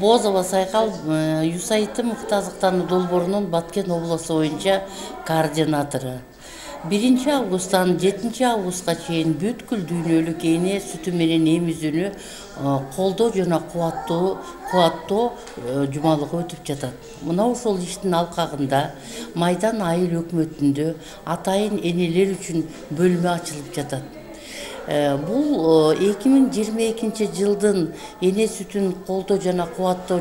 Бозова Сайкал Юсайты мыктазыктануу долбоорунун Баткен обласу боюнча координатору. 1 августтан 7 августка чейин бүткүл дүйнөлүк эне сүтү менен эмизүүнү колдоо жана кубаттоо жумалыгы өтүп жатат. Мына ошол иштин алкагында Майдан айыл өкмөтүндө атайын энелер үчүн бөлмө ачылып жатат. Бул 2022 жылдын эне сүтүн колдоо жана кубаттоо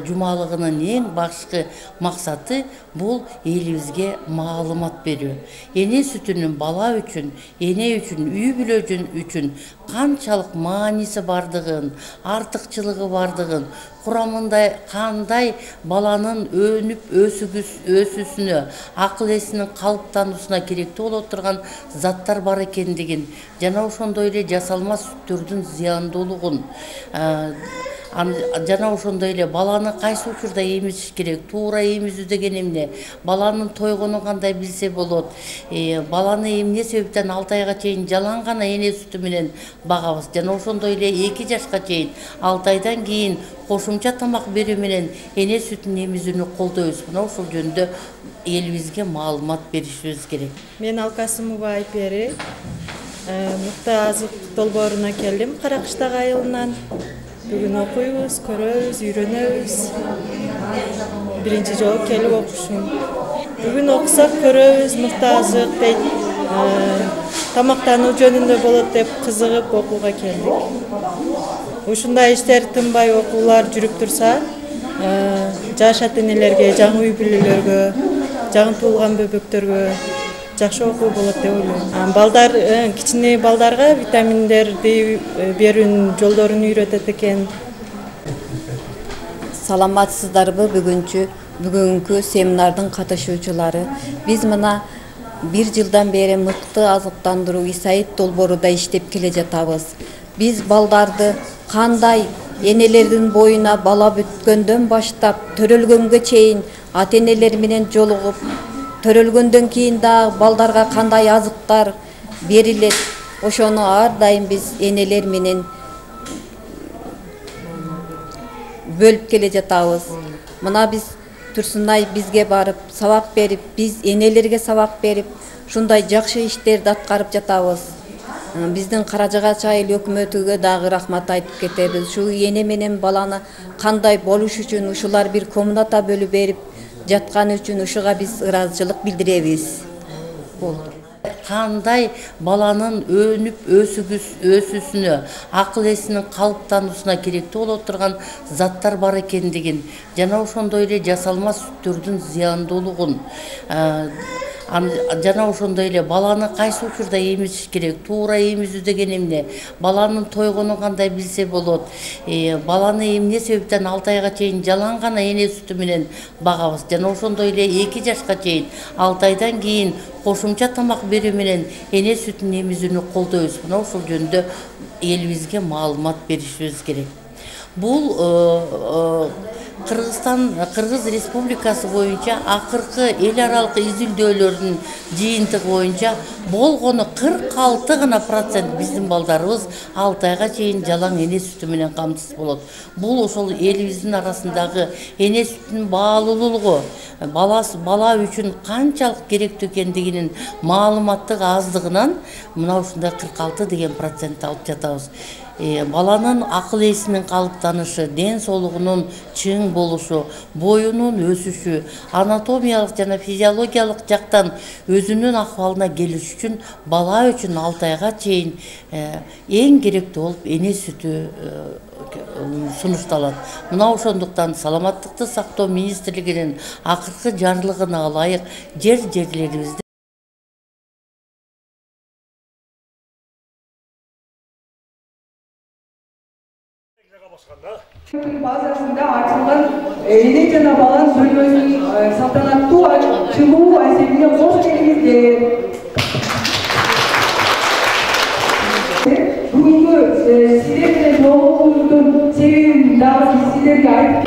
жумалыгынын эң башкы максаты бул элибизге маалымат берүү. Эне сүтүнүн бала үчүн, эне үчүн, үй бүлө үчүн канчалык мааниси бардыгын, артыкчылыгы бардыгын, курамында кандай баланын өнүп өсүүсүнө, акыл эсинин калыптануусуна керектүү боло турган заттар бар экендигин жана ошондой эле жасалма сүттөрдүн зыяндуулугун жана ошондой эле баланы кайсы учурда эмизиш керек, туура эмизүү деген эмне, баланын тойгонун кандай билсе болот, баланы эмне себептен 6 айга чейин жалаң гана эне сүтү менен багабыз жана ошондой эле 2 жашка чейин 6 айдан кийин кошумча тамак берүү менен эне сүтүн эмизүүнү колдойбуз. Мына ошол жөнүндө элибизге маалымат беришибиз керек. Мен Алкасымова Айпери, мыкты азык долбооруна келдим Каракыштак айылынан. Бүгүн окуйбуз, көрөбүз, үйрөнөбүз. Биринчи жолу келип окушум. Бүгүн окусак көрөбүз, мыкты азык дейт. Тамактануу жөнүндө болот деп кызыгып окууга келдик. Ушундай иштер тынбай окуулар жүрүп турса, жаш ата-энелерге, жаңы үй бүлөлөргө, жаңы туулган бөбөктөргө жакшы окуу болот деп ойлойм. Балдар, кичине балдарга витаминдерди берүүнүн жолдорун үйрөтөт экен. Саламатсыздарбы бүгүнкү семинардын катышуучулары? Биз мына 1 жылдан бери мыкты азыктандыруу Исайт долбооруда иштеп келе жатабыз. Биз балдарды кандай энелердин боюна бала бүткөндөн баштап төрөлгөнгө чейин ата-энелер менен жолугуп, төрөлгөндөн кийин дагы балдарга кандай азыктар берилет, ошону ар дайым биз энелер менен бөлүп келе жатабыз. Мына биз Турсунай бизге барып сабак берип, биз энелерге сабак берип, ушундай жакшы иштерди аткарып жатабыз. Биздин Каражагаш айыл өкмөтүгө дагы рахмат айтып кетебиз. Ушу эне менен баланы кандай болуш үчүн ушулар бир комната бөлүп берип жатканы үчүн ушуга биз ыраазычылык билдиребиз. Болду. Кандай баланын өнүп өсүүсүнө, акыл эсинин калыптануусуна керектүү боло турган заттар бар экендигин жана ошондой эле жасалма сүттөрдүн зыяндуулугун жана ошондой эле баланы кайсы учурда эмизиш керек, туура эмизүү деген эмне, баланын тойгонун кандай билсе болот, баланы эмне себептен 6 айга чейин жалаң гана эне сүтү менен багабыз жана ошондой эле 2 жашка чейин 6 айдан кийин кошумча тамак берүү менен эне сүтүн эмизүүнү колдойбуз. Мына ошол жөнүндө элибизге маалымат беришибиз керек. Бул Кыргыз Республикасы боюнча акыркы эл аралык изилдөөлөрдүн жыйынтыгы боюнча болгону 46 гана процент биздин балдарыбыз 6 айга чейин жалаң эне сүтү менен камсыз болот. Бул ошол элибиздин арасындагы эне сүтүнүн баалуулугу, бала үчүн канчалык керектүү экендигинин маалыматтык аздыгынан мына ушундай 46 деген процент алып жатабыз. Баланын акыл эсинин калыптанышы, ден соолугунун чың болушу, боюнун өсүшү, анатомиялык жана физиологиялык жактан өзүнүн акыбалына келиш үчүн бала үчүн 6 айга чейин эң керектүү болуп эне сүтү сунушталат. Мына ошондуктан Саламаттыкты сактоо министрлигинин акыркы жарлыгына ылайык жерлерибизде базасында ачылган эне жана баланын бөлмөсүнүн салтанаттуу ачылуу маселесине кош келиңиздер. Бүгүнкү сиздер менен жолугуубуздун себебин дагы сиздерге айтып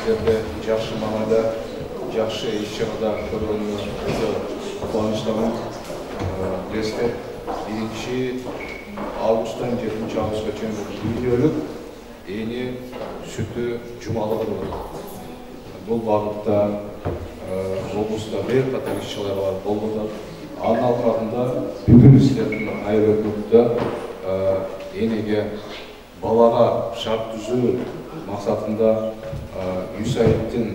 сіздерді жақсы мағынада, жақсы іс-шарада көргеніміз өте қуаныштымын. Білесіздер, 1 августтан 7 августқа чейін үйінөлік ене сүті жұмалығы болады. Бұл бағытта облыста бірқатар іс-шаралар болды. Анын алқабында бүгін сіздердің айрықлықта енеге балаға шарт түзу мақсатында USAID-тің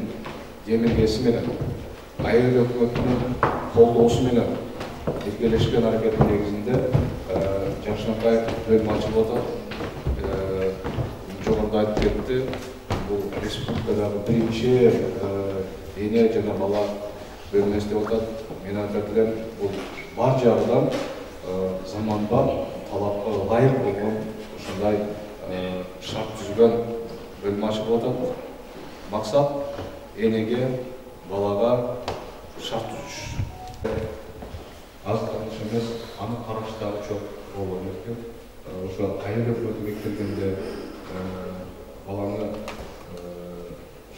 деміргесіменен, айыр өкіметінің қолдаусыменен екелешкен әрекеттің негізінде Жақшынақай бөлім ашылды. Жоғарыда айтып кетті, бұл республикадағы бірінші ене және бала бөлімі істеп отады. Мен айтатылым, бұл бар жағынан заманға, талапқа лайық болған осындай шарт түзген бөлім ашып отады. Мақсат енеге, балаға шарт түзіш. Аз қарныш емес, аны қараштағы çok болуы мүмкін. Ошо айыр өкіметіге келгенде баланы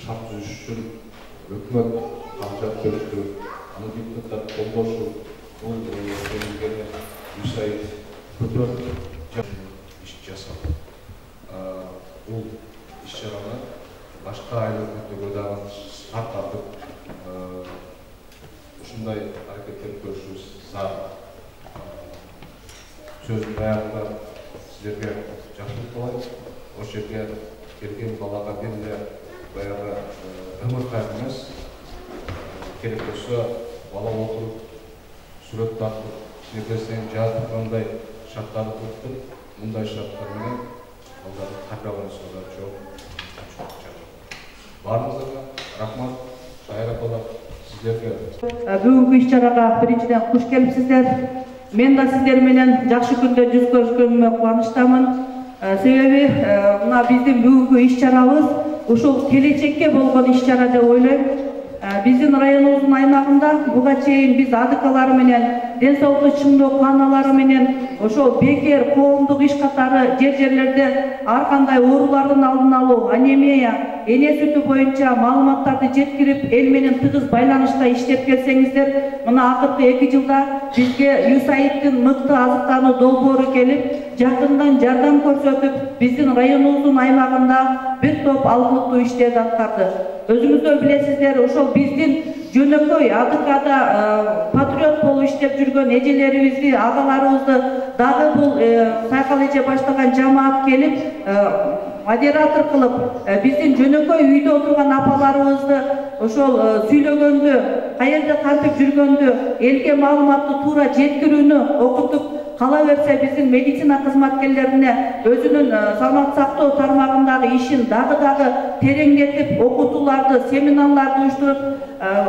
шарт түзіш үшін өкімет қаражат бөліп, аны депутаттар қолдаушы, бұл келгені USAID көтеріп іс жасады. Бұл іс-шараны башқа айыр өкіметіге өдаған шарт артып, ушундай әрекеттер көрішіміз зар. Сөздің баяғында сіздерге жақсылық болады. Осы жерге келген балаға белгілі баяғы өмір қайғы емес. Керек болса бала отырып, сурет тартып, сіздерден жазып қандай шарттарды көріп, мұндай шарттармен балдарды қапияланысуға жоқ. Барыңызға рахмат, шайыр апалар. Бүгінгі іс-шараға біріншіден қош келіпсіздер. Мен да сіздер менен жақсы күнде жүз көрүшкөнүмө кубанычтамын. Себеби мына биздин бүгүнкү иш-чарабыз ушул келечекке болгон иш-чара деп ойлойм. Биздин районубуздун аймагында буга чейин биз АДКлары менен, ден соолукту чыңдоо кааналары менен ошол бекер коомдук иш катары жерлерде ар кандай оорулардын алдын алуу, анемия, эне сүтү боюнча маалыматтарды жеткирип, эл менен тыгыз байланышта иштеп келсеңиздер, мына акыркы 2 жылда бизге USAID-тин мыкты азыктануу долбоору келип, жакындан жардам көрсөтүп, биздин районубуздун аймагында бир топ алгылыктуу иштерди аткарды. Өзүңүздөр билесиздер, ошол биздин жөнөкөй АДКда патриот болуп иштеп жүргөн эжелерибизди, агаларыбызды дагы бул сайкал эже баштаган жамаат келип, модератор кылып, биздин жөнөкөй үйдө отурган апаларыбызды ошол сүйлөгөндү, каерде кантип жүргөндү, элге маалыматты туура жеткирүүнү окутуп, кала берсе биздин медицина кызматкерлерине өзүнүн саламат сактоо тармагындагы ишин дагы тереңдетип, окутууларды, семинарларды уюштуруп,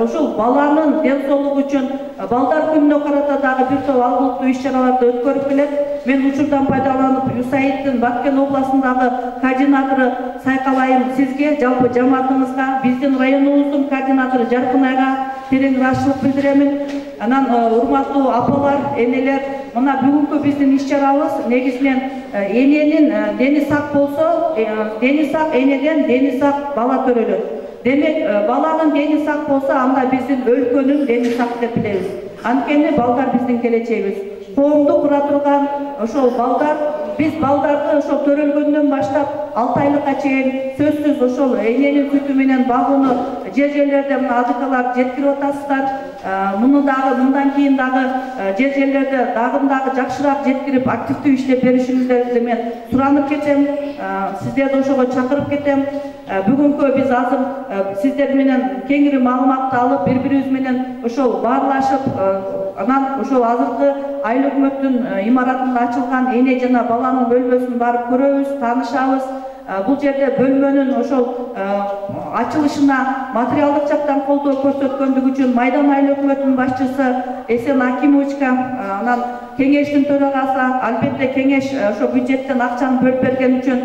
ошол баланын ден соолугу үчүн балдар күнүнө карата дагы бир топ алгылыктуу иш-чараларды өткөрүп келет. Мен учурдан пайдаланып USAID-тин Баткен областындагы координатору Сайкалайым сизге, жалпы жамаатыңызга, биздин районубуздун координатору Жаркынайга терең ыраазычылык билдиремин. Анан урматтуу апалар, энелер, мына бүгүнкү биздин иш-чарабыз негизинен эненин дени сак болсо, дени сак энеден дени сак бала төрөлөт. Демек, баланын дени сак болсо, анда биздин өлкөнүн дени сак деп билебиз. Анткени балдар биздин келечегибиз. Коомду кура турган ошол балдар, биз балдарды ошол төрөлгөндөн баштап 6 айлыкка чейин сөзсүз ошол эненин сүтү менен багууну жерлерде мына АДКлар жеткирип атасыздар. Муну дагы мындан кийин дагы жерлерде дагы жакшыраак жеткирип активдүү иштеп беришиңиздерди мен суранып кетем. Сиздерди ошого чакырып кетем. Бүгүнкү биз азыр сиздер менен кеңири маалыматты алып, бири-бирибиз менен ошол баарлашып, анан ошол азыркы айыл өкмөттүн имаратында ачылган эне жана баланын бөлмөсүн барып көрөбүз, таанышабыз. Бул жерде бөлмөнүн ошол ачылышына материалдык жактан колдоо көрсөткөндүгү үчүн Майдан айыл өкмөтүнүн башчысы Эсен Акимовичка, анан кеңештин төрагасы, албетте кеңеш ошо бюджеттен акчаны бөлүп берген үчүн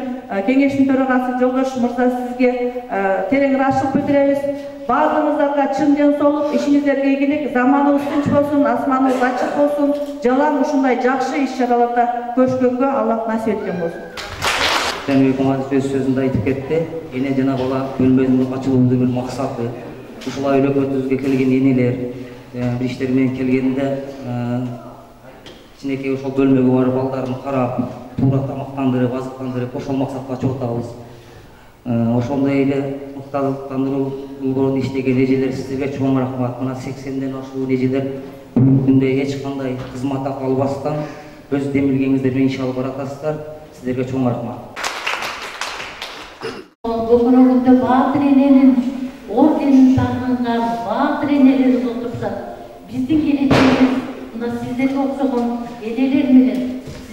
кеңештин төрагасы Жолдош мырза сизге терең ыраазычылык билдиребиз. Баардыгыңыздарга чын ден соолук, ишиңиздерге ийгилик, заманыбыз тынч болсун, асманыбыз ачык болсун, жалаң ушундай жакшы иш-чараларда көрүшкөнгө Аллах насип эткен болсун. Жаныбек Маматов өз сөзүндө айтып кетти. Эне жана бала бөлмөнүн ачылуунун бир максаты. Ушулай өлкөбүзгө келген энелер, бир иштер менен келгенде кичинекей ошол бөлмөгө барып балдарын карап, туура тамактандырып, азыктандырып, ошол максатка чогуу атабыз. Ошондой эле муктаждыктандыруу долбоорун иштеген эжелер сиздерге чоң рахмат. Мына 80ден ашуун эжелер бүгүнкү күндө эч кандай кызмат акы албастан өз демилгеңиздер менен иш алып баратасыздар. Сиздерге чоң рахмат. Көкөрөгүндө баатыр эненин орденин тагынган баатыр энелерибиз отурса, биздин келечегибиз мына сиздерге окшогон энелер менен,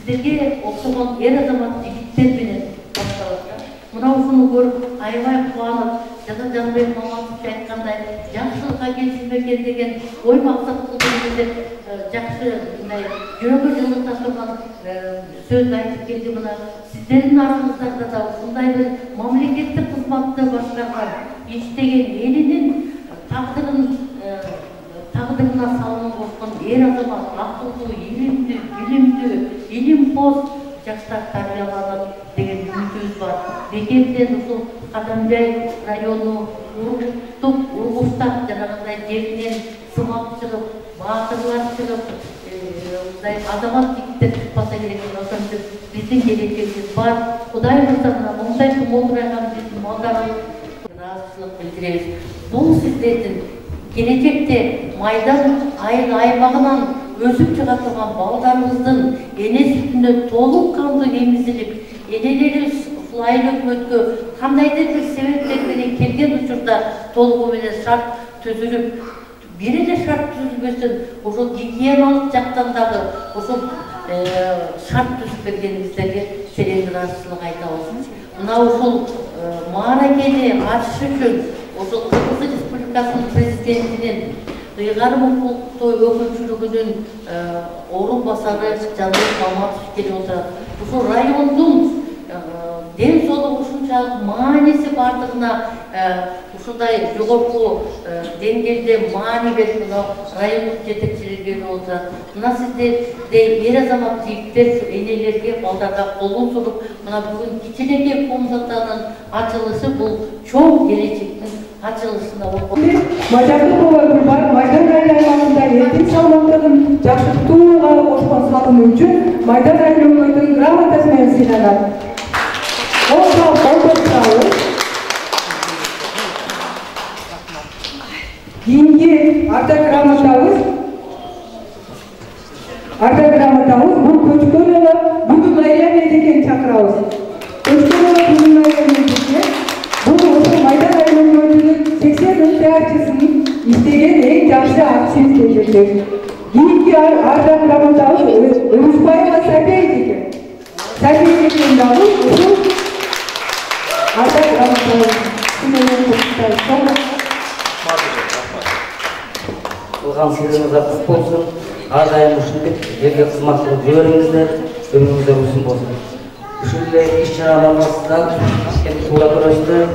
сиздерге окшогон эр азамат жигиттер менен башталат. Мына ушуну көрүп аябай кубанып, жана Жаныбек Маматов айткандай, жакшылыкка келсин экен деген ой максат кылып жакшы мындай жүрөгү жылыта турган сөз айтып келди. Мына сиздердин араңыздарда да ушундай бир мамлекеттик кызматты башкарган, иштеген элинин тагдырына салым кошкон эр азамат, акылдуу, билимдүү, илимпоз жаштар тарбияланат деген үмүтүбүз бар. Бекерден ушул Кадамжай району Ургуштак жанагындай жеринен сымап чыгып, баатырлар чыгып, мындай азамат жигиттер чыкпаса керек деп ошентип биздин келечегибиз бар. Кудай буйруса мындай тумоолдурган биздин балдарыбыз ыраазычылык билдиребиз. Бул сиздердин келечекте майдан аймагынан өсүп чыга турган балдарыбыздын эне сүтүнө толук кандуу эмизилип, энелерибиз ушул айыл өкмөткө кандайдыр бир себептер менен келген учурда толугу менен шарт түзүлүп, бир эле шарт түзүлбөсүн ошол гигиеналык жактан дагы ошол шарт түзүп бергениңиздерге терең ыраазычылык айтабыз. Мына ушул мааракени ачыш үчүн ошол Кыргыз Республикасынын президентинин ыйгарым укуктуу өкүлчүлүгүнүн орун басары Жаныбек Маматов келип отурат. Ушул райондун ден соолугу ушунчалык мааниси бардыгына ушундай жогорку деңгээлде маани берип райондук жетекчилер келип отурат. Мына сиздердей эр азамат жигиттер энелерге, балдарга колун суруп, мына бүгүн кичинекей комнатанын ачылышы бул чоң келечектин ачылышына Мажардыкова бар Майдан аймагында эркин салмактыгын жакшыртууга кошкон салымы үчүн Майдан районунун грамотасы менен сыйланат. Кийинки ардаграмотабыз бул көчкөн эле бүгүн айла мезекени чакырабыз. Көчкөн эле бүгүн айла мезеке бул ошол Майдан районунун 80 ынтыярчысын иштеген эң жакшы активисттер. Кийинки ардаграмотабыз Өрүшбаева Сабия экен. Сабия экен дагы ушул Кылган сыйлыгыңызга кут болсун. Ар дайым ушинтип элге кызмат кылып жүрө бериңиздер, өмүрүңүздөр узун болсун. Ушул эле иш-чараларыбызда туура көрөсүздөр.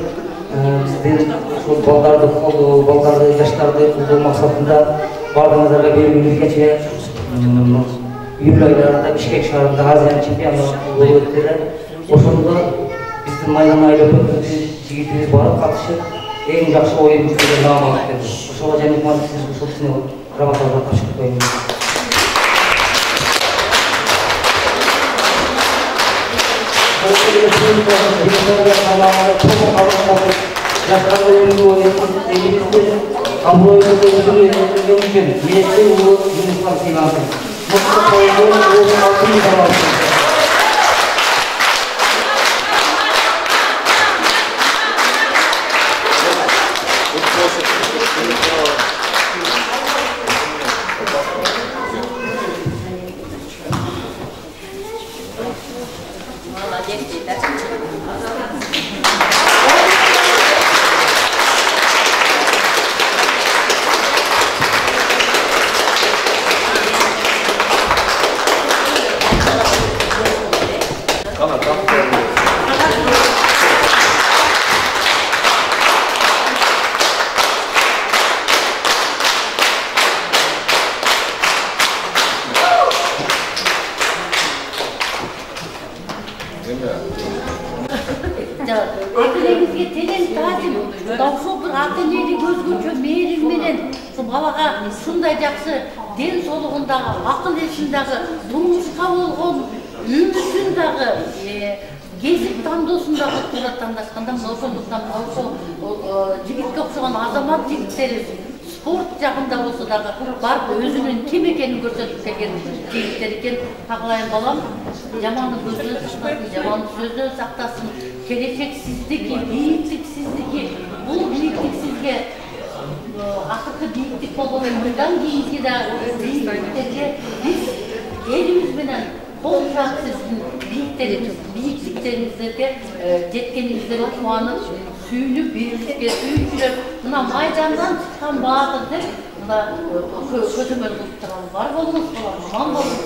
Биздин ушул балдарды колдоо, балдарды, жаштарды колдоо максатында бардыгыңыздарга белгилүү кече июль айларында Бишкек шаарында Азия чемпионаты болуп өттү. Ошондо биздин Майдан айлы жигитибиз барып катышып, эң жакшы оюн көрсөтүп наам алып келди. Ошого Жаныбек Маматов сиз ушул кишини грамоталарга тапшырып коюңуз. ошол бир ата энелик өзгөчө мээрим менен балага ушундай жакшы ден соолугун дагы акыл эсин дагы турмушка болгон үмүтүн дагы кесип тандоосун дагы туура тандашканда ошондуктан ошол жигитке окшогон азамат жигиттерибиз спорт жагында болсо дагы барып өзүнүн ким экенин көрсөтүп келген жигиттер экен. Кагылайын балам, жаманды көздөн сактасын, жаманды сөздөн сактасын. Келечек сиздики, бийиктик сиздики. Бул бийиктик сизге акыркы бийиктик болгон мындан кийинки да бийиктиктерге биз элибиз менен кол жаап сиздин бийиктиктериңиздерге жеткениңиздерге кубанып, сүйүнүп, бийликке сүйүүчүлөр мына майдандан чыккан баатырдыр. Мына көзөмөл кылып туралы бар болуңуз, аман болуңуз.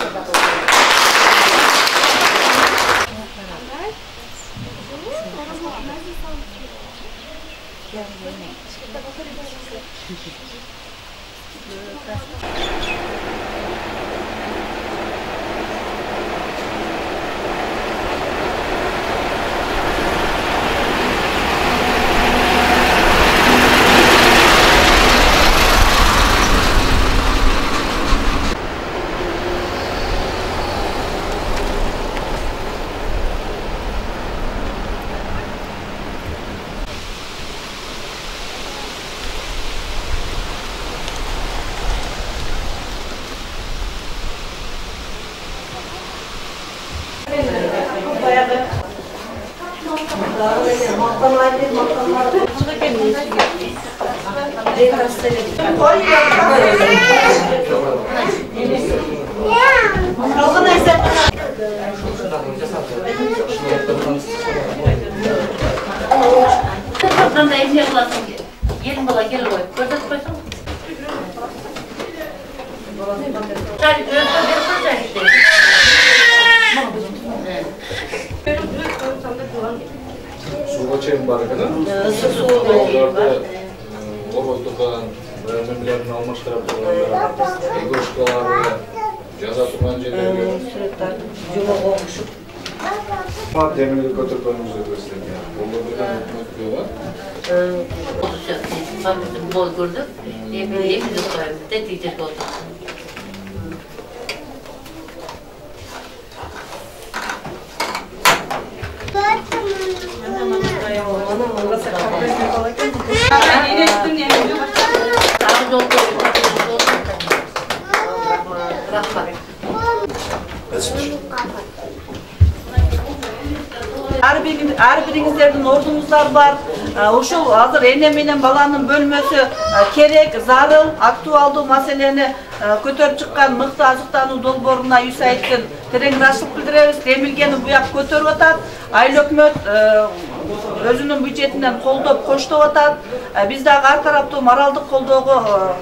Gelin bala gel oy. Gördün koysun. Çay Suga çayın bargını. Suga Orozdukan, memlerin almıştırıp Egoşkaları, jaza turgan жерlerге Жума болмушу. Demirli götürmemizi gösteriyor. Onda bir ötüyor. Boy gördük. Evimizi koyalım. Netice oldu. Ар бириңиздердин ордуңуздар бар. Ошол азыр эне менен баланын бөлмөсү керек, зарыл, актуалдуу маселени көтөрүп чыккан мыкты азыктануу долбооруна USAIDтин терең ыраазычылык билдиребиз. Демилгени буяк көтөрүп атат. Айыл өкмөт өзүнүн бюджетинен колдоп коштоп атат. Биз дагы ар тараптуу моралдык колдоого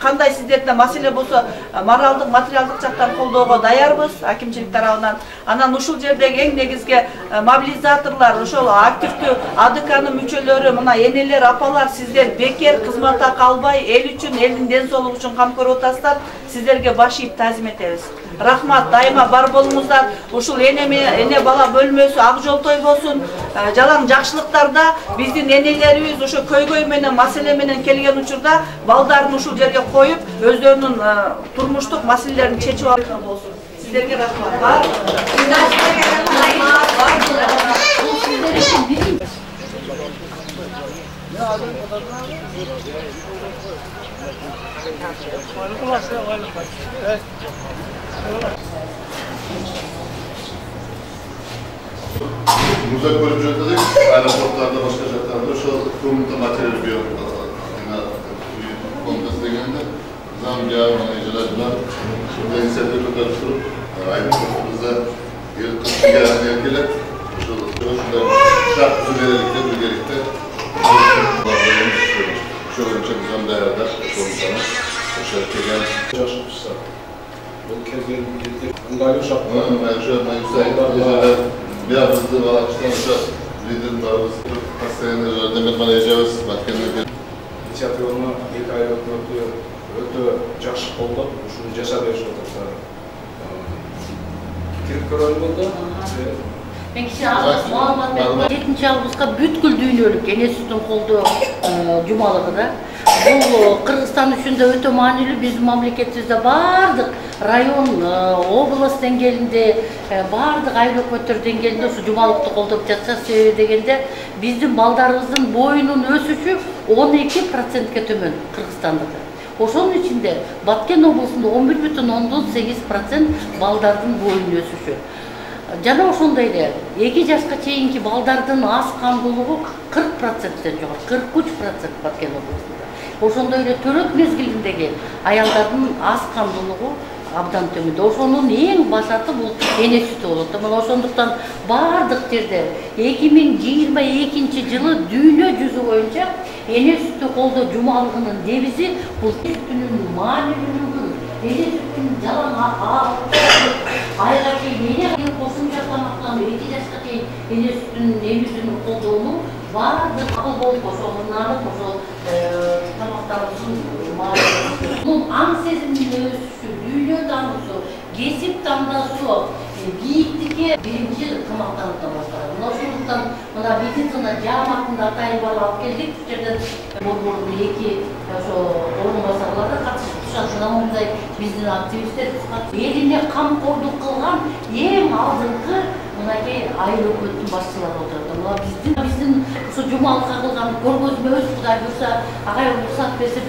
кандай сиздерде маселе болсо моралдык, материалдык жактан колдоого даярбыз акимчилик тарабынан. Анан ушул жердеги эң негизги мобилизаторлор, ошол активдүү АДКнын мүчөлөрү, мына энелер, апалар, сиздер бекер кызматта калбай, эл үчүн, элдин ден соолугу үчүн кам көрүп атасыздар. Сиздерге баш ийип таазим этебиз. Рахмат, дайыма бар болуңуздар. Ушул эне бала бөлмөсү ак жолтой болсун. Жалаң жакшылыктарда биздин энелерибиз ошо көйгөй менен, маселе менен келген учурда балдарын ушул жерге коюп, өздөрүнүн турмуштук маселелерин чечип алган болсун. Сиздерге рахмат. Бар. Burada görüp жатырдык, аэропорттарда, башка жактарда ошол комната материал берип комната дегенде Замбия, Малайзияда ушундай инициатива көтөрүп туруп, айрыкчылыгыбызда эл кыркыга келет. Ушундай шарт түзүп берелик деп биргеликте ошол боюнча биз даярдап комнатаны ошо келген жашыпчысы. Бул келген кезде ыңгайлуу шарт. Биразды балачтан ошо лидер барыбыз постоянно жардам бермейбиз. Инициативаны 2 ай өкмөтү өтө жакшы колдоп, ушуну жашап беришип атат. Кирип көргөн болду. Мен кичине маалымат берейин. 7 августка бүткүл дүйнөлүк эне сүтүн колдоо жумалыгы да. Бул Кыргызстан үчүн да өтө маанилүү. Биздин мамлекетибизде бардык район, область деңгээлинде, бардык айыл өкмөттөр деңгээлинде ушу жумалыкты колдоп жатса, себеби дегенде биздин балдарыбыздын боюнун өсүшү 12%ке төмөн Кыргызстандыкы. Ошонун ичинде Баткен облусунда 11,8% балдардын боюнун өсүшү. Жана ошондой эле 2 жашка чейинки балдардын аз камдуулугу 40%тен жогору, 43% Баткен облусунда. Ошондой эле төрөк мезгилиндеги аялдардын аз камдуулугу абдан төмөндө. Ошонун эң башаты бул эне сүтү болот. Мына ошондуктан бардык жерде 2022 жылы дүйнө жүзү боюнча эне сүтү колдоо жумалыгынын девизи бул сүтүнүн маанилүүлүгү, эне сүтүнүн жалаң айга чейин эне кошумча тамактануу, 2 жашка чейин эне сүтүнүн эмизүүнү колдоонун бардык кабыл болуп ошонун ошол тамактануусун маанилүүлүгү. Бул аң сезиминин өсүшү, дүйнө таануусу, кесип тандоосу, бийиктикке биринчи тамактануудан башталат. Ошондуктан мына медицина жааматында атайын барып алып келдик. Бул жерден борбордун 2 ошо орун басарлары катышып турушат. Мына мындай биздин активисттерибиз катышып элине камкордук кылган эң алдыңкы мынакей айыл өкмөттүн башчылары отурат. Мына биздин ушу жумалыкка кылган көргөзмөбүз Кудай буйрса, агай уруксат берсе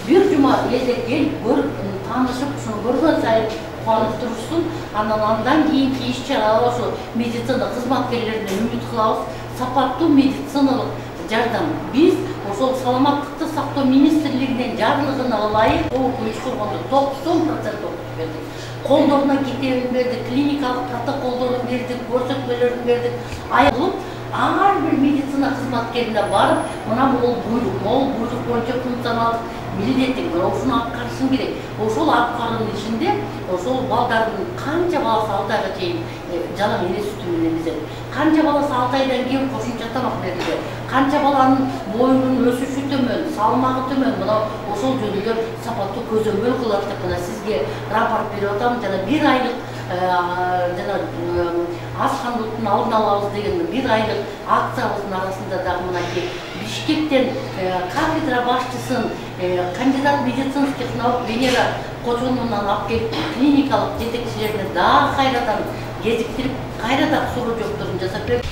бир жума элде келип көрүп, таанышып, ушуну көргөн сайын кубанып турушсун. Андан кийинки иш-чаралар ошо медицина кызматкерлерине үмүт кылабыз. Сапаттуу медициналык жардам. Биз ошол саламаттыкты сактоо министрлигинин жарлыгына ылайык окуу учкургонду 90% окуп бердик. Колдоруна китебин бердик, клиникалык протоколдорун бердик, көрсөтмөлөрүн бердик. Айылып ар бир медицина кызматкерине барып, мына бул буйрук боюнча функционалдык милдетин ошону аткарышың керек. Ошол аткарууну ичинде ошол балдардын канча баласы 6 айга чейин жалаң эне сүтү менен эмизет, канча баласы 6 айдан кийин кошумча тамак берилет, канча баланын боюнун өсүшү төмөн, салмагы төмөн, мына ошол жөнүндө сапаттуу көзөмөл кылат деп мына сизге рапорт берип атам. Жана 1 айлык жана аз кандуулуктун алдын алабыз деген 1 айлык акциябыздын арасында дагы мынакей Бишкектен кафедра башчысын кандидат медицинских наук Венера Кочонунан алып келип клиникалык жетекчилерине дагы кайрадан кезиктирип, кайрадан суроо жоопторун жасап берип.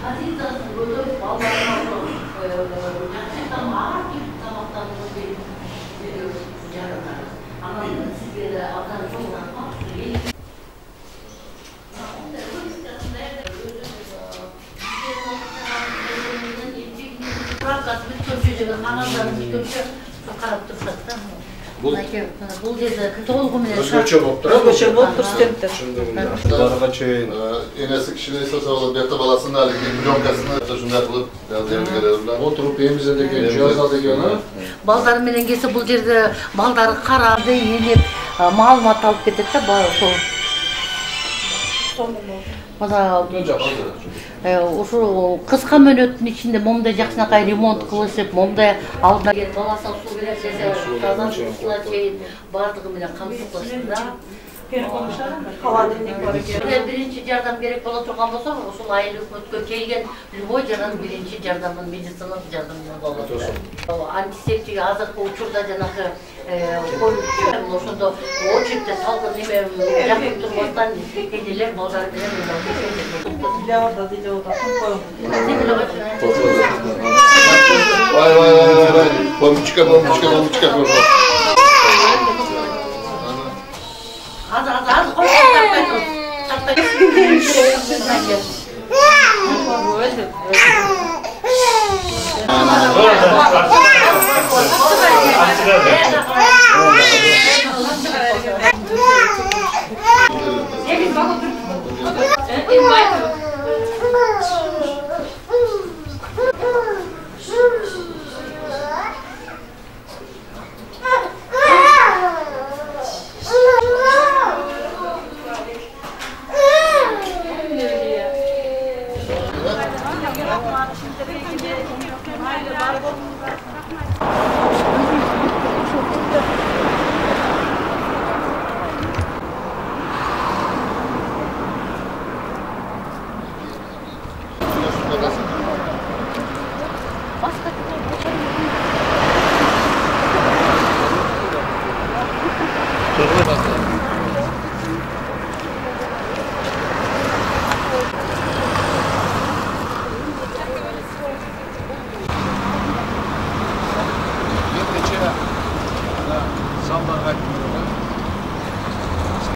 Азизасын көтөрүп балдарына жакшыртам ар түрдүү тамактануу берип жаратабыз. Анан сизге да абдан чоң рахмат. Справкасы бүткөнчө жана кагаздар бүткөнчө карап турушат да. Бул жерде толугу менен өзгөчө болуп турат. Өзгөчө болуп туруш стенттер. Балага чейин Enesi kişinin esas alıp yatta balasını alıp milyonkasını taşında kılıp yazıyorum. Oturup emizedeki cihaz aldığı балдар менен келсе бул жерде балдары карады, энеп, маалымат алып кетет да, ошол. Мына ошо кыска мөөнөттүн ичинде момундай жакшынакай ремонт кылышып, момундай алдына келип баласына суу берет десе, таза суусуна чейин бардыгы менен камсыздашты да. Биринчи жардам керек боло турган болсо, ошол айыл өкмөткө келген любой жаран биринчи жардамын, медициналык жардамын болот. Антисептик азыркы учурда жанагы ошондо очередте салгын неме жакып турбастан энелер балдар менен Vay. Bombiçka. Az koy. Başka